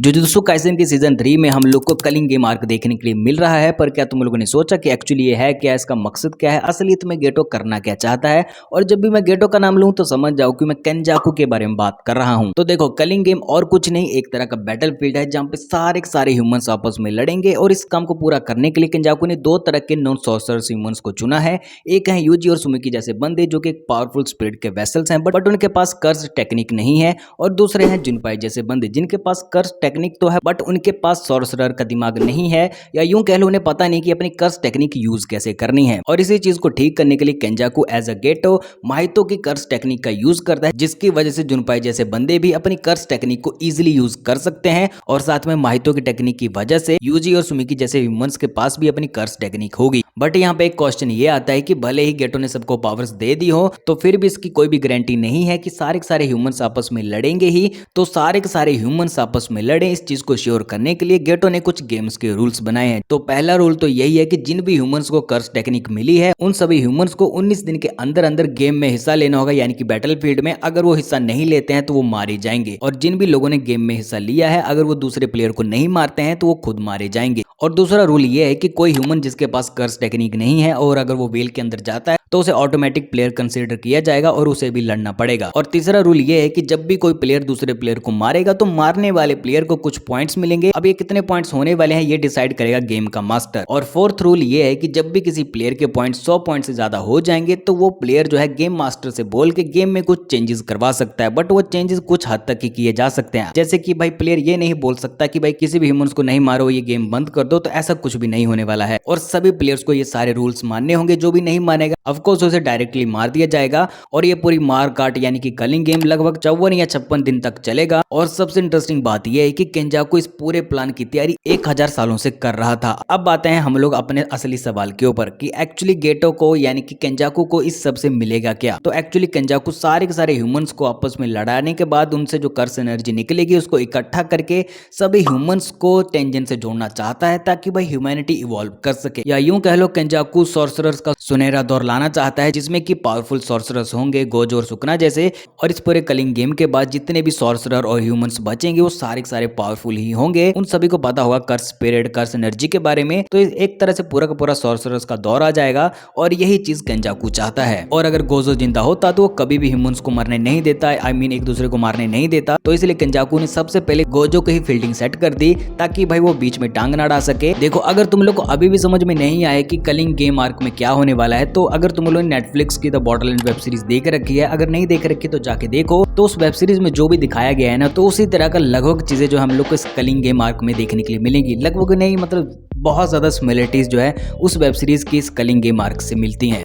Jujutsu Kaisen की season 3 में हम लोग को कलिंग गेम आर्क देखने के लिए मिल रहा है, पर क्या तुम लोगों ने सोचा कि एक्चुअली ये है क्या, इसका मकसद क्या है, असलियत में गेटो करना क्या चाहता है। और जब भी मैं गेटो का नाम लूं तो समझ जाओ कि मैं केंजाकू के बारे में बात कर रहा हूं। तो देखो, कलिंग गेम और कुछ नहीं, एक तरह का बैटल फील्ड है जहां पे सारे ह्यूमंस आपस में लड़ेंगे। और इस काम को पूरा करने के लिए केंजाकू ने दो तरह के नॉन सॉर्सरर्स ह्यूमंस को चुना है। एक है यूजी और सुमिकी जैसे बंदे जो कि एक पावरफुल स्पिरिट के वेसल्स हैं, बट उनके पास कर्स टेक्निक नहीं है। और दूसरे हैं जुनपाई जैसे बंदे जिनके पास कर्स टेक्निक तो है, बट उनके पास सॉर्सरर का दिमाग नहीं है, या यूं कह लो उन्हें पता नहीं कि अपनी कर्स टेक्निक यूज कैसे करनी है। और इसी चीज को ठीक करने के लिए केंजाकू एज अ गेटो माहितो की कर्स टेक्निक का यूज करता है, जिसकी वजह से जुनपाई जैसे बंदे भी अपनी कर्स टेक्निक को इजीली यूज कर सकते हैं। और साथ में माहितो की टेक्निक की वजह से यूजी और सुमिकी जैसे ह्यूमंस के पास भी अपनी कर्स टेक्निक होगी। बट यहाँ पे एक क्वेश्चन ये आता है कि भले ही गेटो ने सबको पावर्स दे दी हो, तो फिर भी इसकी कोई भी गारंटी नहीं है कि सारे ह्यूमंस आपस में लड़ेंगे ही। तो सारे ह्यूमंस आपस में लड़े, इस चीज को श्योर करने के लिए गेटो ने कुछ गेम्स के रूल्स बनाए हैं। तो पहला रूल तो यही है कि जिन भी ह्यूमंस को कर्स टेक्निक मिली है, उन सभी ह्यूमंस को 19 दिन के अंदर गेम में हिस्सा लेना होगा, यानी कि बैटल फील्ड में। अगर वो हिस्सा नहीं लेते हैं तो वो मारे जाएंगे। और जिन भी लोगों ने गेम में हिस्सा लिया है, अगर वो दूसरे प्लेयर को नहीं मारते हैं तो वो खुद मारे जाएंगे। और दूसरा रूल ये है कि कोई ह्यूमन जिसके पास कर्स टेक्निक नहीं है और अगर वो वेल के अंदर जाता है तो उसे ऑटोमेटिक प्लेयर कंसीडर किया जाएगा और उसे भी लड़ना पड़ेगा। और तीसरा रूल ये है कि जब भी कोई प्लेयर दूसरे प्लेयर को मारेगा तो मारने वाले प्लेयर को कुछ पॉइंट्स मिलेंगे। अब ये कितने पॉइंट्स होने वाले हैं ये डिसाइड करेगा गेम का मास्टर। और फोर्थ रूल ये है कि जब भी किसी प्लेयर के पॉइंट 100 पॉइंट से ज्यादा हो जाएंगे तो वो प्लेयर जो है गेम मास्टर से बोल के गेम में कुछ चेंजेस करवा सकता है। बट वो चेंजेस कुछ हद तक ही किए जा सकते हैं, जैसे कि भाई प्लेयर ये नहीं बोल सकता कि भाई किसी भी ह्यूमंस को नहीं मारो, ये गेम बंद कर दो। तो ऐसा कुछ भी नहीं होने वाला है। और सभी प्लेयर्स को ये सारे रूल्स मानने होंगे। जो भी नहीं मानेगा ऑफकोर्स उसे डायरेक्टली मार दिया जाएगा। और ये पूरी मार काट यानी कि कलिंग गेम लगभग 54 या 56 दिन तक चलेगा। और सबसे इंटरेस्टिंग बात यह है कि केंजाकू इस पूरे प्लान की तैयारी 1000 सालों से कर रहा था। अब आते हैं हम लोग अपने असली सवाल के ऊपर कि एक्चुअली गेटो को यानी कि केंजाकू को इस सब से मिलेगा क्या। तो एक्चुअली केंजाकू सारे के सारे ह्यूमंस को आपस में लड़ाने के बाद उनसे जो कर्स एनर्जी निकलेगी उसको इकट्ठा करके सभी ह्यूमंस को टेंजन से जोड़ना चाहता है, ताकि भाई ह्यूमैनिटी इवॉल्व कर सके। या यूं कह लो केंजाकू सॉर्सरर्स का सुनहरा दौर लाना चाहता है, जिसमें कि पावरफुल सॉर्सरर्स होंगे गोजो और सुकना जैसे। और इस पूरे कलिंग गेम के बाद जितने भी सॉर्सरर और ह्यूमंस बचेंगे वो सारे पावरफुल ही होंगे। उन सभी को पता होगा कर्स स्पिरिट कर्स एनर्जी के बारे में। तो एक तरह से पूरा का पूरा सॉर्सरर्स का दौर आ जाएगा। और यही चीज केंजाकू चाहता है। और अगर गोजो जिंदा होता तो वो कभी भी ह्यूमंस को मरने नहीं देता, आई मीन एक दूसरे को मारने नहीं देता। तो इसलिए केंजाकू ने सबसे पहले गोजो को ही फील्डिंग सेट कर दी, ताकि भाई वो बीच में टांग ना अड़ा सके। देखो, अगर तुम लोग को अभी भी समझ में नहीं आए कि कलिंग गेम आर्क में क्या होने वाला है, तो अगर तुम लोगों ने नेटफ्लिक्स की द बॉर्डरलैंड वेब सीरीज देख रखी है, अगर नहीं देख रखी तो जाके देखो। तो उस वेब सीरीज में जो भी दिखाया गया है ना, तो उसी तरह का लगभग चीजें जो हम लोग को इस कलिंग गेम आर्क में देखने के लिए मिलेंगी। लगभग नहीं, मतलब बहुत ज्यादा सिमिलरिटीज जो है उस वेब सीरीज की इस कलिंग गेम आर्क से मिलती हैं।